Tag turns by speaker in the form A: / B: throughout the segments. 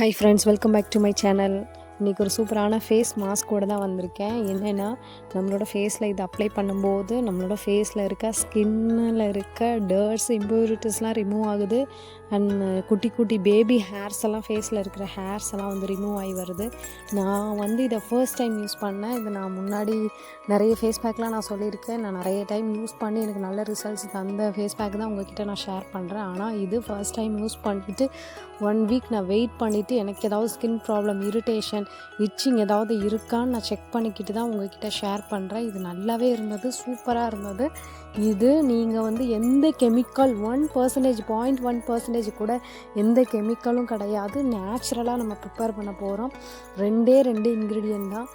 A: Hi friends, welcome back to my channel. இன்றைக்கி ஒரு சூப்பரான ஃபேஸ் மாஸ்கோடு தான் வந்திருக்கேன். என்னென்னா, நம்மளோட ஃபேஸில் இது அப்ளை பண்ணும்போது நம்மளோட ஃபேஸில் இருக்க ஸ்கின்னில் இருக்க டர்ட்ஸ், இம்ப்யூரிட்டிஸ்லாம் ரிமூவ் ஆகுது. அண்ட் குட்டி குட்டி பேபி ஹேர்ஸ் எல்லாம், ஃபேஸில் இருக்கிற ஹேர்ஸ் எல்லாம் வந்து ரிமூவ் ஆகி வருது. நான் வந்து இதை ஃபர்ஸ்ட் டைம் யூஸ் பண்ணேன். இது நான் முன்னாடி நிறைய ஃபேஸ் பேக்லாம் நான் சொல்லியிருக்கேன். நான் நிறைய டைம் யூஸ் பண்ணி எனக்கு நல்ல ரிசல்ட்ஸ் தந்த ஃபேஸ் பேக் தான் உங்கள்கிட்ட நான் ஷேர் பண்ணுறேன். ஆனால் இது ஃபர்ஸ்ட் டைம் யூஸ் பண்ணிவிட்டு 1 வீக் நான் வெயிட் பண்ணிவிட்டு எனக்கு ஏதாவது ஸ்கின் ப்ராப்ளம், இரிட்டேஷன், இச்சிங் ஏதாவது இருக்கான்னு நான் செக் பண்ணிக்கிட்டு தான் உங்கள்கிட்ட ஷேர் பண்ணுறேன். இது நல்லாவே இருந்தது, சூப்பராக இருந்தது. இது நீங்கள் வந்து எந்த கெமிக்கல் 1%, 0.1% கூட எந்த கெமிக்கலும் கிடையாது. நேச்சுரலாக நம்ம ப்ரிப்பேர் பண்ண போகிறோம். 2 இன்க்ரீடியன்ட் தான்.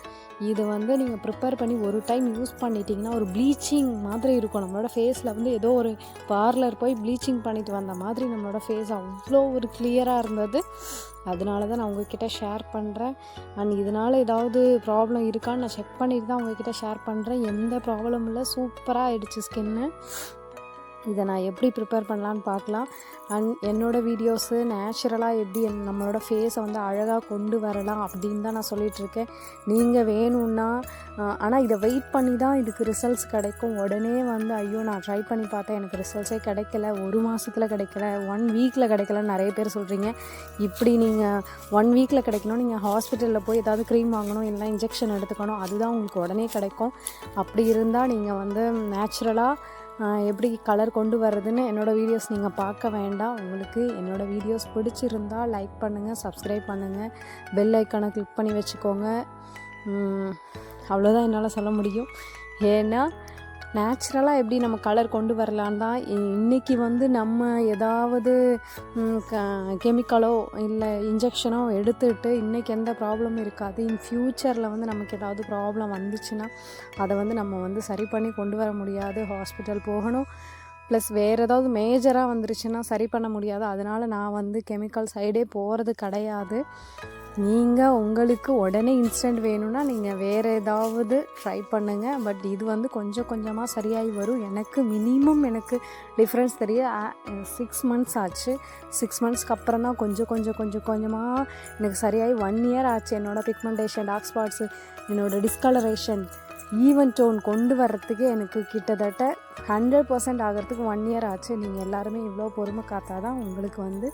A: இது வந்து நீங்கள் ப்ரிப்பேர் பண்ணி ஒரு டைம் யூஸ் பண்ணிட்டீங்கன்னா ஒரு ப்ளீச்சிங் மாதிரி இருக்கும். நம்மளோட ஃபேஸில் வந்து ஏதோ ஒரு பார்லர் போய் ப்ளீச்சிங் பண்ணிட்டு வந்த மாதிரி நம்மளோட ஃபேஸ் அவ்வளோ ஒரு கிளியராக இருந்தது. அதனால தான் நான் உங்கள்கிட்ட ஷேர் பண்ணுறேன். அண்ட் இதனால் ஏதாவது ப்ராப்ளம் இருக்கான்னு நான் செக் பண்ணிட்டு தான் உங்கள்கிட்ட ஷேர் பண்ணுறேன். எந்த ப்ராப்ளமும் இல்லை, சூப்பராக ஆகிடுச்சு ஸ்கின்னு. இதை நான் எப்படி ப்ரிப்பேர் பண்ணலான்னு பார்க்கலாம். அண்ட் என்னோடய வீடியோஸு நேச்சுரலாக எப்படி நம்மளோட ஃபேஸை வந்து அழகாக கொண்டு வரலாம் அப்படின்னு தான் நான் சொல்லிகிட்ருக்கேன். நீங்கள் வேணும்னா ஆனால் இதை வெயிட் பண்ணி தான் இதுக்கு ரிசல்ட்ஸ் கிடைக்கும். உடனே வந்து ஐயோ நான் ட்ரை பண்ணி பார்த்தேன், எனக்கு ரிசல்ட்ஸே கிடைக்கல, 1 மாதத்தில் கிடைக்கல, 1 வீக்கில் கிடைக்கலன்னு நிறைய பேர் சொல்கிறீங்க. இப்படி நீங்கள் 1 வீக்கில் கிடைக்கணும், நீங்கள் ஹாஸ்பிட்டலில் போய் ஏதாவது க்ரீம் வாங்கணும், இல்லைனா இன்ஜெக்ஷன் எடுத்துக்கணும், அதுதான் உங்களுக்கு உடனே கிடைக்கும். அப்படி இருந்தால் நீங்கள் வந்து நேச்சுரலாக எப்படி கலர் கொண்டு வர்றதுன்னு என்னோடய வீடியோஸ் நீங்கள் பார்க்க வேண்டாம். உங்களுக்கு என்னோடய வீடியோஸ் பிடிச்சிருந்தால் லைக் பண்ணுங்கள், சப்ஸ்கிரைப் பண்ணுங்கள், பெல் ஐக்கானை கிளிக் பண்ணி வச்சுக்கோங்க. அவ்வளோதான் என்னால் சொல்ல முடியும். ஏன்னா நேச்சுரலாக எப்படி நம்ம கலர் கொண்டு வரலான் தான். இன்றைக்கி வந்து நம்ம ஏதாவது கெமிக்கலோ இல்லை இன்ஜெக்ஷனோ எடுத்துகிட்டு இன்றைக்கி எந்த ப்ராப்ளமும் இருக்காது. இன் ஃப்யூச்சரில் வந்து நமக்கு ஏதாவது ப்ராப்ளம் வந்துச்சுன்னா அதை வந்து நம்ம வந்து சரி பண்ணி கொண்டு வர முடியாது. ஹாஸ்பிட்டல் போகணும். ப்ளஸ் வேறு ஏதாவது மேஜராக வந்துருச்சுன்னா சரி பண்ண முடியாது. அதனால் நான் வந்து கெமிக்கல் சைடே போகிறது கிடையாது. நீங்கள் உங்களுக்கு உடனே இன்ஸ்டன்ட் வேணும்னா நீங்கள் வேறு ஏதாவது ட்ரை பண்ணுங்கள். பட் இது வந்து கொஞ்சம் கொஞ்சமாக சரியாகி வரும். எனக்கு மினிமம் டிஃப்ரென்ஸ் தெரிய 6 மந்த்ஸ் ஆச்சு. 6 மந்த்ஸ்க்கு அப்புறம் தான் கொஞ்சமாக எனக்கு சரியாகி 1 இயர் ஆச்சு. என்னோடய பிக்மெண்டேஷன், டார்க் ஸ்பாட்ஸு, என்னோடய டிஸ்கலரேஷன், ஈவன் டோன் கொண்டு வர்றதுக்கு எனக்கு கிட்டத்தட்ட 100% ஆகிறதுக்கு 1 இயர் ஆச்சு. நீங்கள் எல்லாருமே இவ்வளோ பொறுமை காத்தா தான் உங்களுக்கு வந்து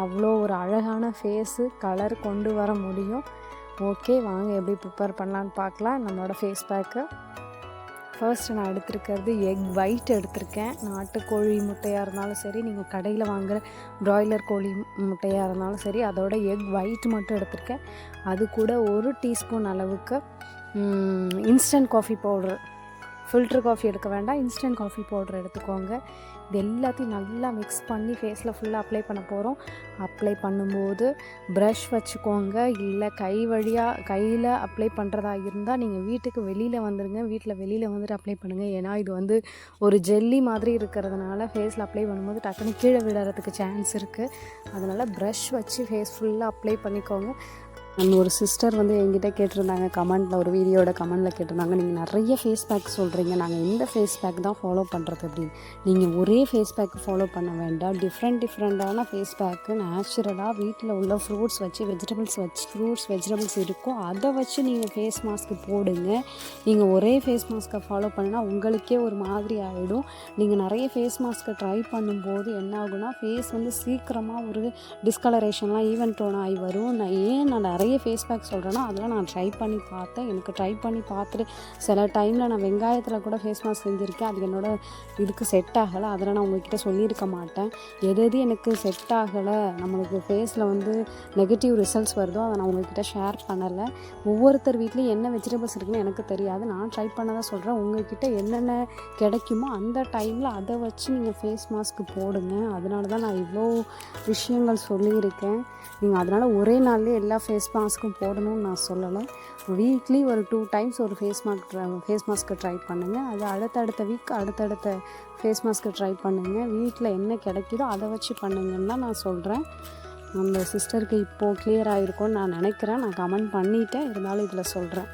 A: அவ்வளோ ஒரு அழகான ஃபேஸு கலர் கொண்டு வர முடியும். ஓகே, வாங்க எப்படி ப்ரிப்பேர் பண்ணலான்னு பார்க்கலாம். நம்மளோட ஃபேஸ் பேக்கு ஃபர்ஸ்ட் நான் எடுத்துருக்கிறது எக் ஒயிட் எடுத்திருக்கேன். நாட்டுக்கோழி முட்டையாக இருந்தாலும் சரி, நீங்கள் கடையில் வாங்குகிற ப்ராய்லர் கோழி முட்டையாக இருந்தாலும் சரி, அதோட எக் ஒயிட் மட்டும் எடுத்திருக்கேன். அது கூட 1 டீஸ்பூன் அளவுக்கு instant coffee powder, filter coffee எடுக்க வேண்டாம், இன்ஸ்டன்ட் காஃபி பவுடர் எடுத்துக்கோங்க. இது எல்லாத்தையும் நல்லா மிக்ஸ் பண்ணி ஃபேஸில் ஃபுல்லாக அப்ளை பண்ண போகிறோம். அப்ளை பண்ணும்போது ப்ரஷ் வச்சுக்கோங்க. இல்லை கையில் அப்ளை பண்ணுறதா இருந்தால் நீங்கள் வீட்டுக்கு வெளியில் வந்துடுங்க. வீட்டில் வெளியில் வந்துட்டு அப்ளை பண்ணுங்கள். ஏன்னா இது வந்து ஒரு ஜெல்லி மாதிரி இருக்கிறதுனால ஃபேஸில் அப்ளை பண்ணும்போது டக்குன்னு கீழே விடுறதுக்கு சான்ஸ் இருக்குது. அதனால் ப்ரஷ் வச்சு ஃபேஸ் ஃபுல்லாக அப்ளை பண்ணிக்கோங்க. அண்ட் ஒரு சிஸ்டர் வந்து என்கிட்ட கேட்டிருந்தாங்க, கமெண்ட்டில், ஒரு வீடியோட கமெண்ட்டில் கேட்டிருந்தாங்க, நீங்கள் நிறைய ஃபேஸ் பேக் சொல்கிறீங்க, நாங்கள் இந்த ஃபேஸ் பேக் தான் ஃபாலோ பண்ணுறது அப்படின்னு. நீங்கள் ஒரே ஃபேஸ் பேக்கு ஃபாலோ பண்ண வேண்டாம். டிஃப்ரெண்ட்டான ஃபேஸ் பேக்கு நேச்சுரலாக வீட்டில் உள்ள ஃப்ரூட்ஸ் வச்சு, வெஜிடபிள்ஸ் இருக்கும், அதை வச்சு நீங்கள் ஃபேஸ் மாஸ்க்கு போடுங்க. நீங்கள் ஒரே ஃபேஸ் மாஸ்க்கை ஃபாலோ பண்ணினா உங்களுக்கே ஒரு மாதிரி ஆகிடும். நீங்கள் நிறைய ஃபேஸ் மாஸ்க்கை ட்ரை பண்ணும்போது என்ன ஆகுனா ஃபேஸ் வந்து சீக்கிரமாக ஒரு டிஸ்கலரேஷன்லாம் ஈவன் டோன் ஆகி வரும். நான் நிறைய ஃபேஸ் பேக் சொல்கிறேன்னா அதெல்லாம் நான் ட்ரை பண்ணி பார்த்தேன். எனக்கு ட்ரை பண்ணி பார்த்துட்டு சில டைமில் நான் வெங்காயத்தில் கூட ஃபேஸ் மாஸ்க் செஞ்சுருக்கேன். அது என்னோட இதுக்கு செட் ஆகலை. அதில் நான் உங்கள்கிட்ட சொல்லியிருக்க மாட்டேன். எது எனக்கு செட் ஆகலை, நம்மளுக்கு ஃபேஸில் வந்து நெகட்டிவ் ரிசல்ட்ஸ் வருதோ அதை நான் உங்கள்கிட்ட ஷேர் பண்ணலை. ஒவ்வொருத்தர் வீட்லேயும் என்ன வெஜிடபிள்ஸ் இருக்குன்னு எனக்கு தெரியாது. நான் ட்ரை பண்ணதான் சொல்கிறேன். உங்கள்கிட்ட என்னென்ன கிடைக்குமோ அந்த டைமில் அதை வச்சு நீங்கள் ஃபேஸ் மாஸ்க்கு போடுங்க. அதனால தான் நான் இவ்வளோ விஷயங்கள் சொல்லியிருக்கேன். நீங்கள் அதனால் ஒரே நாள்லேயே எல்லா ஃபேஸ் மாஸ்க்கும் போடணும்னு நான் சொல்லலை. வீக்லி ஒரு 2 டைம்ஸ் ஒரு ஃபேஸ் மாஸ்க்கு ட்ரை பண்ணுங்கள். அது அடுத்தடுத்த வீக் அடுத்தடுத்த ஃபேஸ் மாஸ்க்கு ட்ரை பண்ணுங்கள். வீட்டில் என்ன கிடைக்குதோ அதை வச்சு பண்ணுங்கன்னு தான் நான் சொல்கிறேன். அந்த சிஸ்டருக்கு இப்போது கிளியர் ஆகிருக்கும்னு நான் நினைக்கிறேன். நான் கமெண்ட் பண்ணிட்டேன், இருந்தாலும் இதில் சொல்கிறேன்.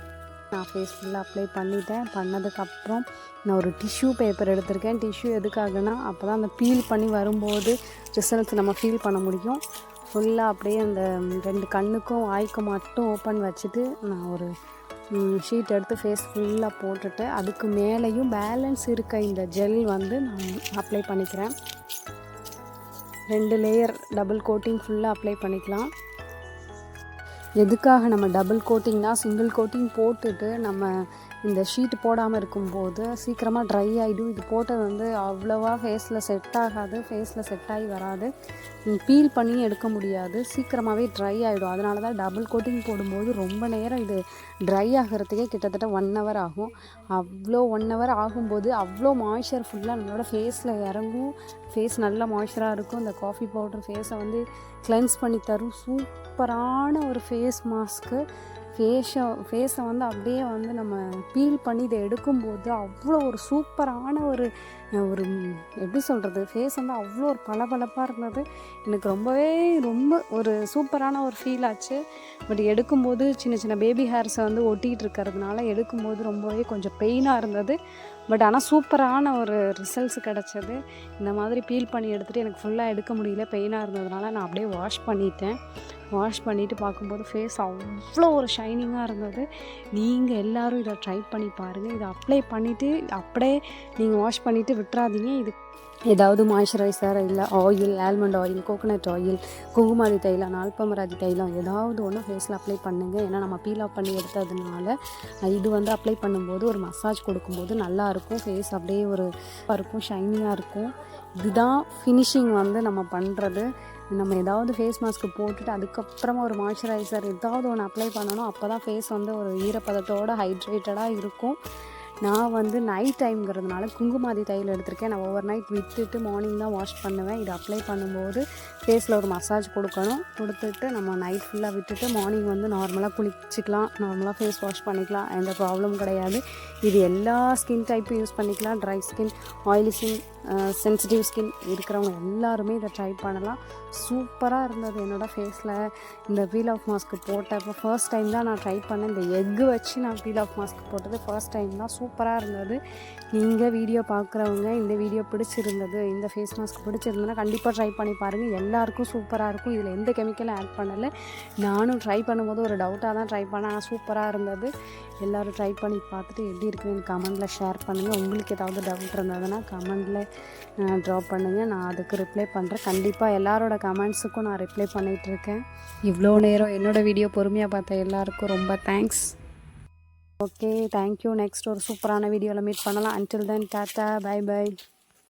A: நான் ஃபேஸ் ஃபுல்லாக அப்ளை பண்ணிட்டேன். பண்ணதுக்கப்புறம் நான் ஒரு டிஷ்யூ பேப்பர் எடுத்திருக்கேன். டிஷ்யூ எதுக்காகனா அப்போ தான் அந்த பீல் பண்ணி வரும்போது ரிசல்ட்ஸ் நம்ம ஃபீல் பண்ண முடியும். ஃபுல்லாக அப்படியே அந்த 2 கண்ணுக்கும் வாய்க்கும் மட்டும் ஓப்பன் வச்சுட்டு நான் ஒரு ஷீட் எடுத்து ஃபேஸ் ஃபுல்லாக போட்டுட்டு அதுக்கு மேலேயும் பேலன்ஸ் இருக்க இந்த ஜெல் வந்து நான் அப்ளை பண்ணிக்கிறேன். 2 லேயர் டபுள் கோட்டிங் ஃபுல்லாக அப்ளை பண்ணிக்கலாம். எதுக்காக நம்ம டபுள் கோட்டிங்னா, சிங்கிள் கோட்டிங் போட்டுட்டு நம்ம இந்த ஷீட் போடாமல் இருக்கும்போது சீக்கிரமாக ட்ரை ஆகிடும். இது போட்டது வந்து அவ்வளோவா ஃபேஸில் செட் ஆகாது, ஃபேஸில் செட் ஆகி வராது, பீல் பண்ணி எடுக்க முடியாது, சீக்கிரமாகவே ட்ரை ஆகிடும். அதனால தான் டபுள் கோட்டிங் போடும்போது ரொம்ப நேரம் இது ட்ரை ஆகிறதுக்கே கிட்டத்தட்ட 1 hour ஆகும். அவ்வளோ 1 hour ஆகும்போது அவ்வளோ மாய்ஸ்சர் ஃபுல்லாக நம்மளோட ஃபேஸில் இறங்கும். ஃபேஸ் நல்லா மாய்ஸ்சராக இருக்கும். இந்த காஃபி பவுடர் ஃபேஸை வந்து கிளென்ஸ் பண்ணி தரும். சூப்பரான ஒரு ஃபேஸ் மாஸ்க்கு. ஃபேஸை வந்து அப்படியே வந்து நம்ம பீல் பண்ணி இதை எடுக்கும்போது அவ்வளோ ஒரு சூப்பரான ஒரு எப்படி சொல்கிறது, ஃபேஸ் வந்து அவ்வளோ ஒரு பளபளப்பாக இருந்தது. எனக்கு ரொம்ப ஒரு சூப்பரான ஒரு ஃபீல் ஆச்சு. பட் எடுக்கும்போது சின்ன சின்ன பேபி ஹேர்ஸை வந்து ஒட்டிகிட்டு இருக்கிறதுனால எடுக்கும்போது ரொம்பவே கொஞ்சம் பெயினாக இருந்தது. பட் ஆனால் சூப்பரான ஒரு ரிசல்ட்ஸ் கிடச்சது. இந்த மாதிரி பீல் பண்ணி எடுத்துகிட்டு எனக்கு ஃபுல்லாக எடுக்க முடியல, பெயினாக இருந்ததுனால நான் அப்படியே வாஷ் பண்ணிட்டேன். வாஷ் பண்ணிவிட்டு பார்க்கும்போது ஃபேஸ் அவ்வளோ ஒரு ஷைனிங்காக இருந்தது. நீங்கள் எல்லோரும் இதை ட்ரை பண்ணி பாருங்கள். இதை அப்ளை பண்ணிவிட்டு அப்படியே நீங்கள் வாஷ் பண்ணிவிட்டு விட்டுறாதீங்க. இது ஏதாவது மாய்ஸ்சரைசர் இல்லை oil, almond oil, coconut oil, Kumkumadi தைலம், நால்பமராதி தைலம் ஏதாவது ஒன்று ஃபேஸில் அப்ளை பண்ணுங்கள். ஏன்னா நம்ம பீல் ஆஃப் பண்ணி எடுத்ததுனால இது வந்து அப்ளை பண்ணும்போது ஒரு மசாஜ் கொடுக்கும்போது நல்லாயிருக்கும். ஃபேஸ் அப்படியே ஒரு இருக்கும், ஷைனிங்காக இருக்கும். இதுதான் ஃபினிஷிங் வந்து நம்ம பண்ணுறது. நம்ம ஏதாவது ஃபேஸ் மாஸ்க்கு போட்டுட்டு அதுக்கப்புறமா ஒரு மாய்ஸ்சரைசர் ஏதாவது ஒன்று அப்ளை பண்ணணும். அப்போ தான் ஃபேஸ் வந்து ஒரு ஈரப்பதத்தோடு ஹைட்ரேட்டடாக இருக்கும். நான் வந்து நைட் டைம்ங்கிறதுனால குங்குமாதி தைலம் எடுத்திருக்கேன். நான் ஓவர் நைட் விட்டுட்டு மார்னிங் தான் வாஷ் பண்ணுவேன். இதை அப்ளை பண்ணும்போது ஃபேஸில் ஒரு மசாஜ் கொடுத்துட்டு நம்ம நைட் ஃபுல்லாக விட்டுட்டு மார்னிங் வந்து நார்மலாக குளிச்சிக்கலாம், நார்மலாக ஃபேஸ் வாஷ் பண்ணிக்கலாம். எந்த ப்ராப்ளமும் கிடையாது. இது எல்லா ஸ்கின் டைப்பும் யூஸ் பண்ணிக்கலாம். Dry skin, oily skin, sensitive skin இருக்கிறவங்க எல்லாருமே இதை ட்ரை பண்ணலாம். சூப்பராக இருந்தது என்னோடய ஃபேஸில். இந்த பீல் ஆஃப் மாஸ்க்கு போட்டப்போ ஃபர்ஸ்ட் டைம் தான் நான் ட்ரை பண்ணேன். இந்த எக்கு வச்சு நான் பீல் ஆஃப் மாஸ்க் போட்டது ஃபர்ஸ்ட் டைம் தான். சூப்பராக இருந்தது. நீங்கள் வீடியோ பார்க்குறவங்க இந்த வீடியோ பிடிச்சிருந்தது, இந்த ஃபேஸ் மாஸ்க் பிடிச்சிருந்ததுன்னா கண்டிப்பாக ட்ரை பண்ணி பாருங்கள். எல்லாருக்கும் சூப்பராக இருக்கும். இதில் எந்த கெமிக்கலும் ஆட் பண்ணலை. நானும் ட்ரை பண்ணும்போது ஒரு டவுட்டாக தான் ட்ரை பண்ணேன். ஆனால் சூப்பராக இருந்தது. எல்லோரும் ட்ரை பண்ணி பார்த்துட்டு எப்படி இருக்குன்னு கமெண்டில் ஷேர் பண்ணுங்கள். உங்களுக்கு ஏதாவது டவுட் இருந்ததுன்னா கமெண்டில் ட்ராப் பண்ணுங்கள். நான் அதுக்கு ரிப்ளை பண்ணுறேன். கண்டிப்பாக எல்லாரோட கமெண்ட்ஸுக்கும் நான் ரிப்ளை பண்ணிகிட்ருக்கேன். இவ்வளோ நேரம் என்னோடய வீடியோ பொறுமையாக பார்த்த எல்லாருக்கும் ரொம்ப தேங்க்ஸ். Okay, thank you. நெக்ஸ்ட் ஒரு சூப்பரான வீடியோவில் மீட் பண்ணலாம். Until then tata, bye by.